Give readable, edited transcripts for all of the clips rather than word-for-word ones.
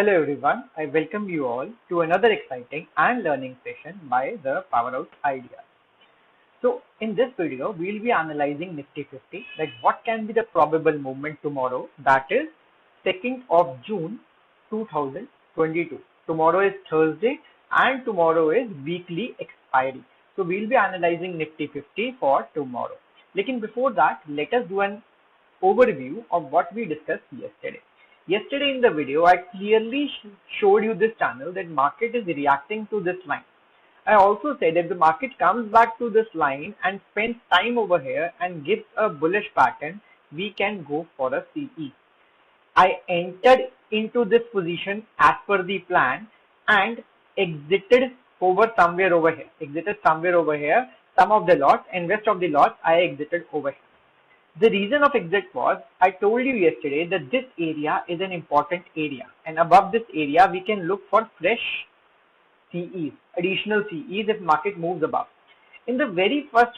Hello everyone, I welcome you all to another exciting and learning session by the Power Out Idea. So in this video, we'll be analyzing Nifty 50, like what can be the probable movement tomorrow, that is 2nd of June 2022. Tomorrow is Thursday and tomorrow is weekly expiry. So we'll be analyzing Nifty 50 for tomorrow. Lekin before that, let us do an overview of what we discussed yesterday. Yesterday in the video, I clearly showed you this channel that market is reacting to this line. I also said if the market comes back to this line and spends time over here and gives a bullish pattern, we can go for a CE. I entered into this position as per the plan and exited somewhere over here. Some of the lots and rest of the lots I exited over here. The reason of exit was, I told you yesterday that this area is an important area and above this area we can look for fresh CEs, additional CEs if market moves above. In the very first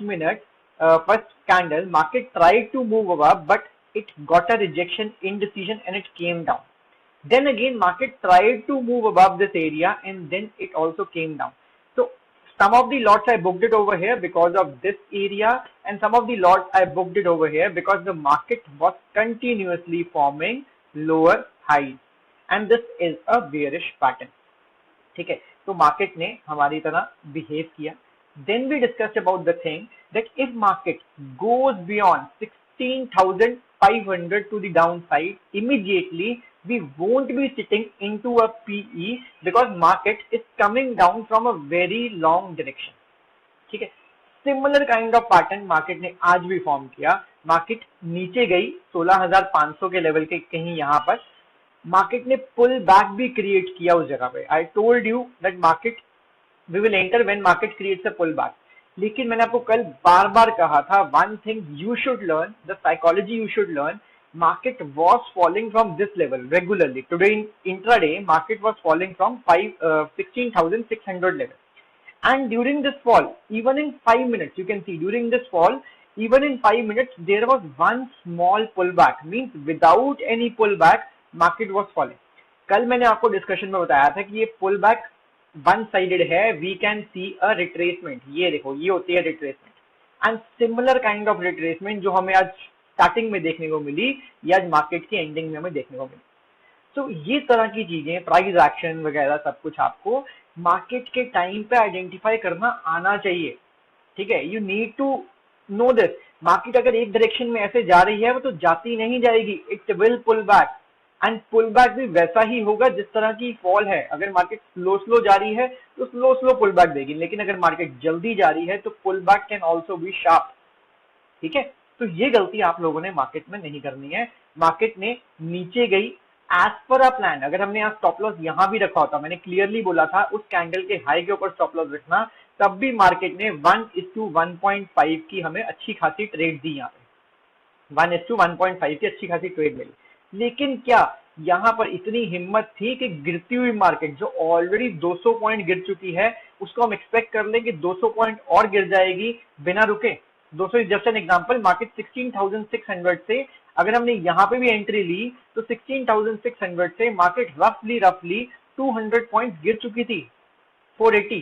candle, market tried to move above but it got a rejection, indecision, and it came down. Then again market tried to move above this area and then it also came down. So some of the lots I booked it over here because of this area and some of the lots I booked it over here because the market was continuously forming lower highs and this is a bearish pattern. ठीक है, तो market ने हमारी तरह behave किया. Then we discussed about the thing that if market goes beyond 16,500 to the downside, immediately we won't be sitting into a PE because market is coming down from a very long direction. ठीक है, similar kind of pattern market ने आज भी form किया. Market नीचे गई 16,500 के level के कहीं यहां पर. मार्केट ने पुल बैक भी क्रिएट किया उस जगह पे. I told you that market we will enter when market creates a pull back. लेकिन मैंने आपको कल बार बार कहा था, one thing you should learn, the psychology you should learn. Market was falling from this level regularly. Today in intraday, market was falling from 16,600 level. And during this fall, even in 5 minutes, you can see during this fall, even in 5 minutes, there was one small pullback. Means without any pullback, market was falling. कल मैंने आपको discussion में बताया था कि ये pullback one sided है. We can see a retracement. ये देखो, ये होती है retracement. And similar kind of retracement जो हमें आज स्टार्टिंग में देखने को मिली या आज मार्केट की एंडिंग में हमें देखने को मिली. तो ये तरह की चीजें, प्राइस एक्शन वगैरह सब कुछ आपको मार्केट के टाइम पे आइडेंटिफाई करना आना चाहिए. ठीक है, you need to know this. Market अगर एक डायरेक्शन में ऐसे जा रही है वो तो जाती नहीं जाएगी. It will pull back and pull back भी वैसा ही होगा जिस तरह की फॉल है. अगर मार्केट स्लो जा रही है तो स्लो पुल बैक देगी, लेकिन अगर मार्केट जल्दी जा रही है तो pull back can also be sharp. ठीक है, तो ये गलती आप लोगों ने मार्केट में नहीं करनी है. मार्केट ने नीचे गई एज पर अ प्लान. अगर हमने आज स्टॉप लॉस यहां भी रखा होता, मैंने क्लियरली बोला था उस कैंडल के हाई के ऊपर स्टॉप लॉस रखना, तब भी मार्केट ने 1:1.5 की हमें अच्छी खासी ट्रेड दी. यहाँ पे 1:1.5 की अच्छी खासी ट्रेड मिली. लेकिन क्या यहां पर इतनी हिम्मत थी कि गिरती हुई मार्केट जो ऑलरेडी 200 पॉइंट गिर चुकी है उसको हम एक्सपेक्ट कर लें कि 200 पॉइंट और गिर जाएगी बिना रुके. 200 जस्ट एन एग्जांपल, मार्केट 16,600 से अगर हमने यहां पे भी एंट्री ली तो 16,600 से मार्केट रफली 200 पॉइंट गिर चुकी थी, 480.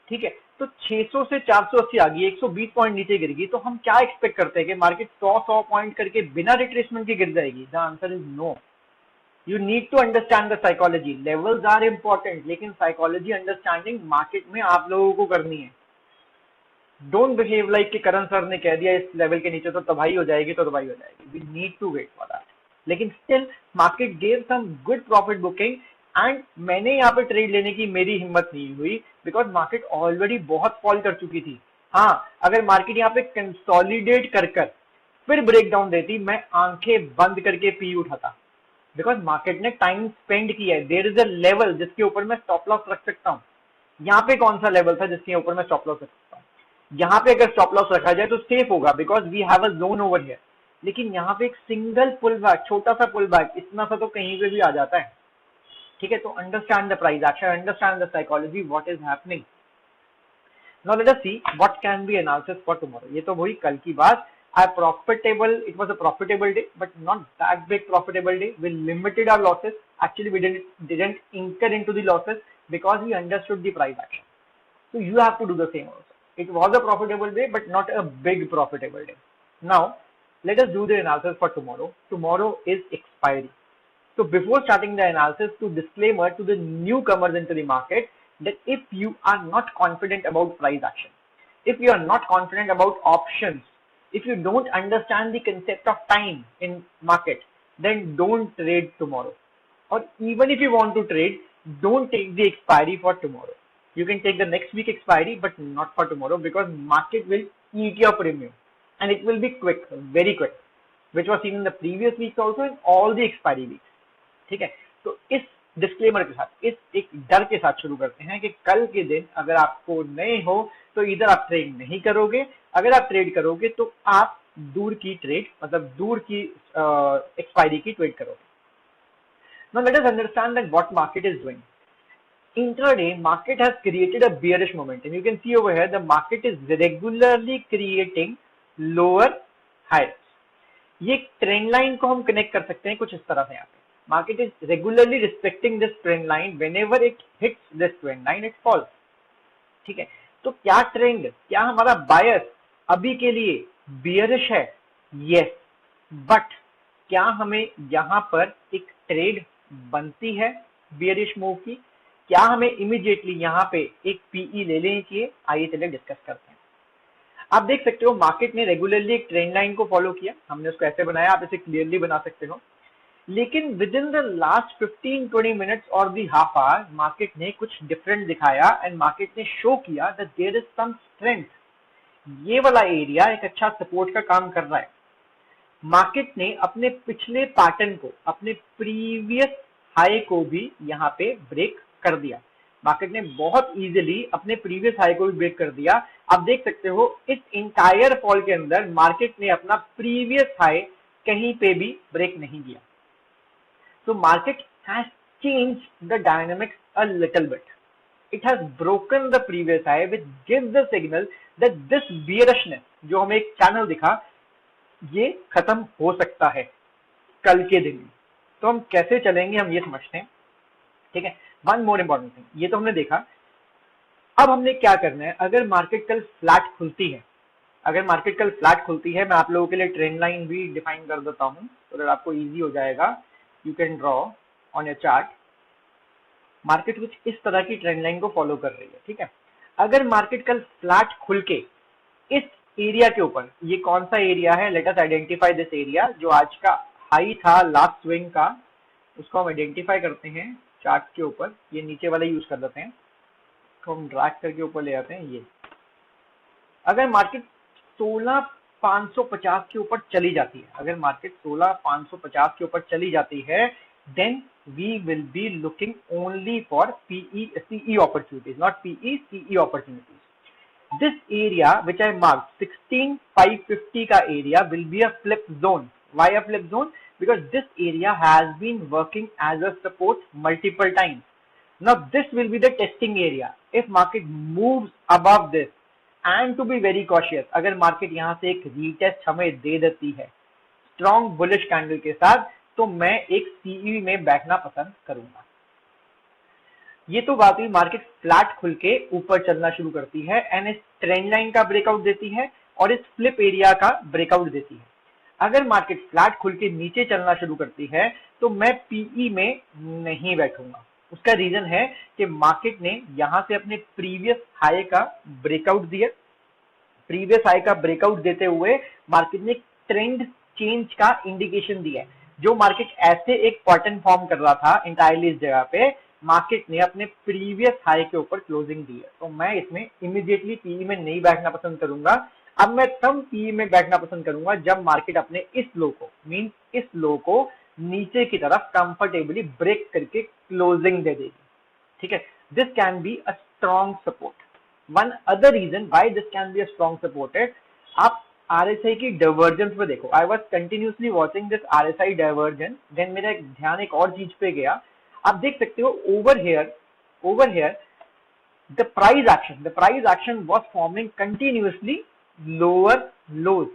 ठीक है, तो 600 से 480 आ गई, 120 पॉइंट नीचे गिर गई. तो हम क्या एक्सपेक्ट करते हैं कि मार्केट 100 पॉइंट करके बिना रिट्रेसमेंट के गिर जाएगी? The answer is no. You need to understand the psychology. Levels are important, लेकिन साइकोलॉजी अंडरस्टैंडिंग मार्केट में आप लोगों को करनी है. डोंट बिहेव लाइक कि करण सर ने कह दिया इस लेवल के नीचे तो तबाही हो जाएगी. We need to wait for that. लेकिन still market gave some good profit booking and मैंने यहाँ पे ट्रेड लेने की मेरी हिम्मत नहीं हुई बिकॉज मार्केट ऑलरेडी बहुत फॉल कर चुकी थी. हाँ, अगर मार्केट यहाँ पे कंसोलिडेट कर फिर ब्रेक डाउन देती, मैं आंखें बंद करके पी उठाता बिकॉज मार्केट ने टाइम स्पेंड किया है. देयर इज अ लेवल जिसके ऊपर मैं स्टॉप लॉस रख सकता हूँ. यहाँ पे कौन सा लेवल था जिसके ऊपर मैं स्टॉप लॉस रख सकता हूँ? यहाँ पे अगर स्टॉप लॉस रखा जाए तो सेफ होगा because we have a zone over here. लेकिन यहाँ पे एक सिंगल पुल बैक, छोटा सा पुल बैक, इतना सा तो कहीं पे भी आ जाता है. ठीक है, तो understand the price action, understand the psychology, what is happening. Now let us see what can be analysis for tomorrow. ये तो वही कल की बात. Our profitable, it was a profitable day, but not that big profitable day. We limited our losses. Actually, we didn't incur into the losses because we understood the price action. So you have to do the same also. It was a profitable day, but not a big profitable day. Now, let us do the analysis for tomorrow. Tomorrow is expiry. So before starting the analysis, to disclaimer to the newcomers into the market that if you are not confident about price action, if you are not confident about options, if you don't understand the concept of time in market, then don't trade tomorrow. Or even if you want to trade, don't take the expiry for tomorrow. You can take the next week expiry, but not for tomorrow, because market will eat your premium and it will be quick, very quick, which was seen in the previous weeks also in all the expiry weeks. ठीक है, तो इस disclaimer के साथ, इस एक डर के साथ शुरू करते हैं कि कल के दिन अगर आपको नए हो तो इधर आप ट्रेड नहीं करोगे, अगर आप ट्रेड करोगे तो आप दूर की ट्रेड, मतलब दूर की एक्सपायरी की ट्रेड करोगे. Now let us understand that what market is doing. Intraday, market has created a bearish momentum. You can see over here the market is regularly creating lower highs. ये trend line को हम connect कर सकते हैं कुछ इस तरह से. यहाँ पे market is regularly respecting this trend line. Whenever it hits this trend line, it falls. ठीक है, तो क्या ट्रेंड, क्या हमारा बायस अभी के लिए बियरिश है? यस, बट क्या हमें यहाँ पर एक ट्रेड बनती है बियरिश मूव की? क्या हमें इमीडिएटली यहाँ पे एक पीई ले लेनी चाहिए? आइए चलिए डिस्कस करते हैं. आप देख सकते हो मार्केट ने रेगुलरली एक ट्रेंड लाइन को फॉलो किया. हमने उसको ऐसे बनाया, आप इसे क्लियरली बना सकते हो. लेकिन within the last 15-20 minutes और दी हाफ आवर मार्केट ने कुछ डिफरेंट दिखाया एंड मार्केट ने शो किया that there is some strength. ये वाला एरिया एक अच्छा सपोर्ट का काम कर रहा है. मार्केट ने अपने पिछले पैटर्न को, अपने प्रीवियस हाई को भी यहाँ पे ब्रेक कर दिया. मार्केट ने बहुत इजीली अपने प्रीवियस हाई को भी ब्रेक कर दिया. आप देख सकते हो इस इंटायर फॉल के अंदर मार्केट ने अपना प्रीवियस हाई कहीं पे भी ब्रेक नहीं किया. So market has changed the dynamics a little bit. It has broken the previous high, which gives the signal that this bearishness जो हमें एक चैनल दिखा, ये खत्म हो सकता है कल के दिन. तो हम कैसे चलेंगे हम ये समझते हैं. ठीक है, वन मोर इम्पोर्टेंट थिंग, ये तो हमने देखा. अब हमने क्या करना है, अगर मार्केट कल फ्लैट खुलती है, अगर मार्केट कल फ्लैट खुलती है, मैं आप लोगों के लिए ट्रेंड लाइन भी डिफाइन कर देता हूं तो अगर आपको इजी हो जाएगा. You can draw on your chart. Market कुछ इस तरह की ट्रेंड लाइन को फॉलो कर रही है. ठीक है, अगर मार्केट कल फ्लैट खुल के इस एरिया के ऊपर, ये कौन सा एरिया है, let us identify this area, जो आज का हाई था लास्ट स्विंग का, उसको हम आइडेंटिफाई करते हैं चार्ट के ऊपर. ये नीचे वाला यूज कर देते हैं, तो हम ड्रैग करके ऊपर ले आते हैं. ये अगर मार्केट 16,550 के ऊपर चली जाती है, अगर मार्केट 16,550 के ऊपर चली जाती है, then we will be looking only for PE, CE opportunities, not PE, CE opportunities. This area which I marked 16,550 का area will be a flip zone. Why a flip zone? Because this area has been working as a support multiple times. Now this will be the testing area. If market moves above this, and to be very cautious, अगर market यहां से एक retest हमें दे देती है strong bullish candle के साथ, तो मैं एक सीई में बैठना पसंद करूंगा. ये तो बात हुई मार्केट फ्लैट खुल के ऊपर चलना शुरू करती है एंड इस ट्रेंड लाइन का ब्रेकआउट देती है और इस फ्लिप एरिया का ब्रेकआउट देती है. अगर मार्केट फ्लैट खुल के नीचे चलना शुरू करती है तो मैं पीई में नहीं बैठूंगा. उसका रीजन है कि मार्केट ने यहां से अपने प्रीवियस हाई का ब्रेकआउट दिया. प्रीवियस हाई का ब्रेकआउट देते हुए मार्केट ने ट्रेंड चेंज का इंडिकेशन दिया है. जो मार्केट ऐसे एक पैटर्न फॉर्म कर रहा था इंटायरली इस जगह पे, मार्केट ने अपने प्रीवियस हाई के ऊपर क्लोजिंग दी है. तो मैं इसमें इमीडिएटली पीई में नहीं बैठना पसंद करूंगा. अब मैं तब पीई में बैठना पसंद करूंगा जब मार्केट अपने इस लो को, मीन इस लो को नीचे की तरफ कंफर्टेबली ब्रेक करके क्लोजिंग दे देगी. ठीक है, this can be a strong support. One other reason why this can be a strong support है, आप आरएसआई की डाइवर्जेंस पे देखो. I was continuously watching this RSI divergence, then मेरा ध्यान एक और चीज पे गया. आप देख सकते हो over here the price action was forming continuously lower lows.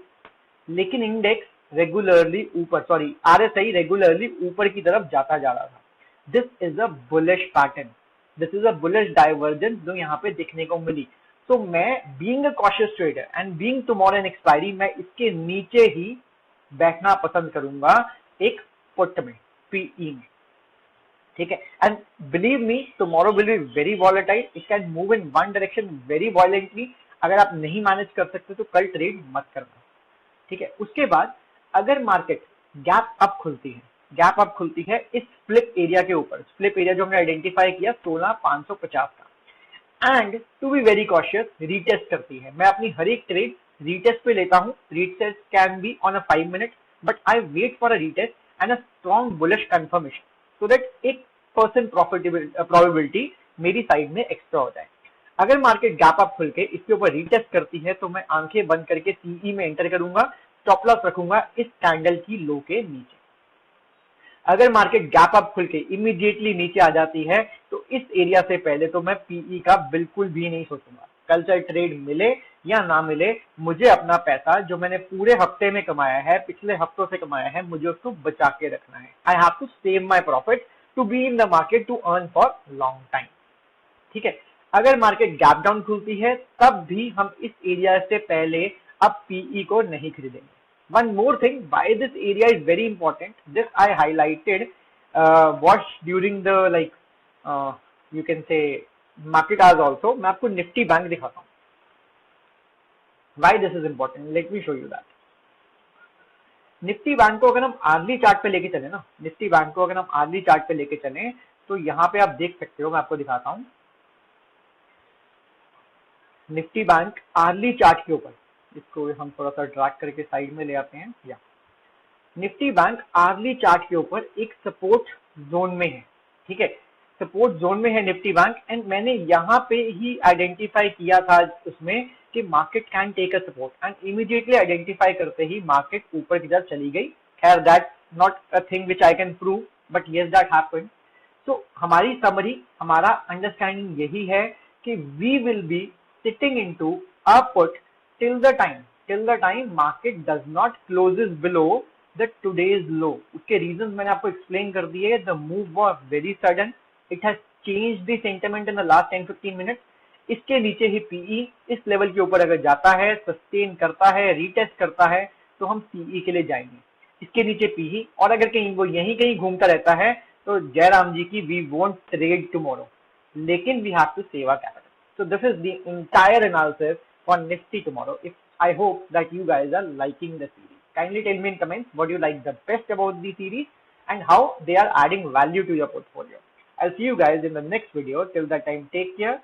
लेकिन इंडेक्स रेगुलरली ऊपर, सॉरी आरएसआई रेगुलरली ऊपर की तरफ जाता जा रहा था. This is a bullish pattern, this is a bullish divergence जो यहाँ पे दिखने को मिली. तो मैं being a cautious trader and being tomorrow an expiry, मैं इसके नीचे ही बैठना पसंद करूंगा एक पुट में, पीई में. ठीक है. And believe me, tomorrow will be very volatile, it can move in one direction very violently. अगर आप नहीं मैनेज कर सकते तो कल ट्रेड मत करना. ठीक है. उसके बाद अगर मार्केट गैप अप खुलती है, गैप अप खुलती है इस फ्लिप एरिया के ऊपर, फ्लिप एरिया जो हमने आइडेंटिफाई किया 16550 का, and to be very cautious retest करती है. मैं अपनी हर एक ट्रेड रीटेस्ट पे लेता हूँ. Retest can be on a 5 minute, but I wait for a retest and a strong bullish confirmation, so that एक परसेंट प्रोबेबिलिटी मेरी साइड में एक्स्ट्रा हो जाए. अगर मार्केट गैप अप खुल के इसके ऊपर रीटेस्ट करती है तो मैं आंखें बंद करके सीई में एंटर करूंगा, स्टॉप लॉस रखूंगा इस कैंडल की लो के नीचे. अगर मार्केट गैप अप खुल के इमीडिएटली नीचे आ जाती है तो इस एरिया से पहले तो मैं पीई का बिल्कुल भी नहीं सोचूंगा. कल चाहे ट्रेड मिले या ना मिले, मुझे अपना पैसा जो मैंने पूरे हफ्ते में कमाया है, पिछले हफ्तों से कमाया है, मुझे उसको बचा के रखना है. I have to save my profit to be in the market to earn for long time. ठीक है. अगर मार्केट गैप डाउन खुलती है तब भी हम इस एरिया से पहले अब पीई को नहीं खरीदेंगे. One more thing, why this area is very important, this I highlighted watch during the like you can say market hours also. मैं आपको निफ्टी बैंक दिखाता हूँ. Why this is important, let me show you that. Nifty bank को अगर हम early chart पे लेके चले ना, निफ्टी बैंक को अगर हम आर्ली चार्ट पे लेके चले तो यहाँ पे आप देख सकते हो, मैं आपको दिखाता हूँ. निफ्टी बैंक आर्ली चार्ट के ऊपर, इसको हम थोड़ा सा ड्रैग करके साइड में ले आते हैं. या निफ्टी बैंक आर्ली चार्ट के ऊपर एक सपोर्ट जोन में है. ठीक है. सपोर्ट जोन में है निफ्टी बैंक, एंड मैंने यहाँ पे ही आइडेंटिफाई किया था उसमें कि market can take a support, and immediately identify करते ही मार्केट ऊपर की तरफ चली गई. खैर that not a thing which I can prove, but yes that happened. तो हमारी समरी, हमारा अंडरस्टैंडिंग यही है कि we will be sitting into a put till the time market does not closes below the today's low. उसके reasons मैंने आपको explain कर दिए. The move was very sudden, it has changed the sentiment in the last 10-15 minutes. इसके नीचे ही PE इस level के ऊपर अगर जाता है, सस्टेन करता है, रीटेस्ट करता है, तो हम PE के लिए जाएंगे. इसके नीचे PE, और अगर कहीं वो यहीं कहीं घूमता रहता है तो जयराम जी की वी वोंट ट्रेड टुमारो, लेकिन we have to save our capital. So this is the entire analysis for Nifty tomorrow. If I hope that you guys are liking the series. Kindly tell me in comments what you like the best about the series and how they are adding value to your portfolio. I'll see you guys in the next video. Till that time, take care.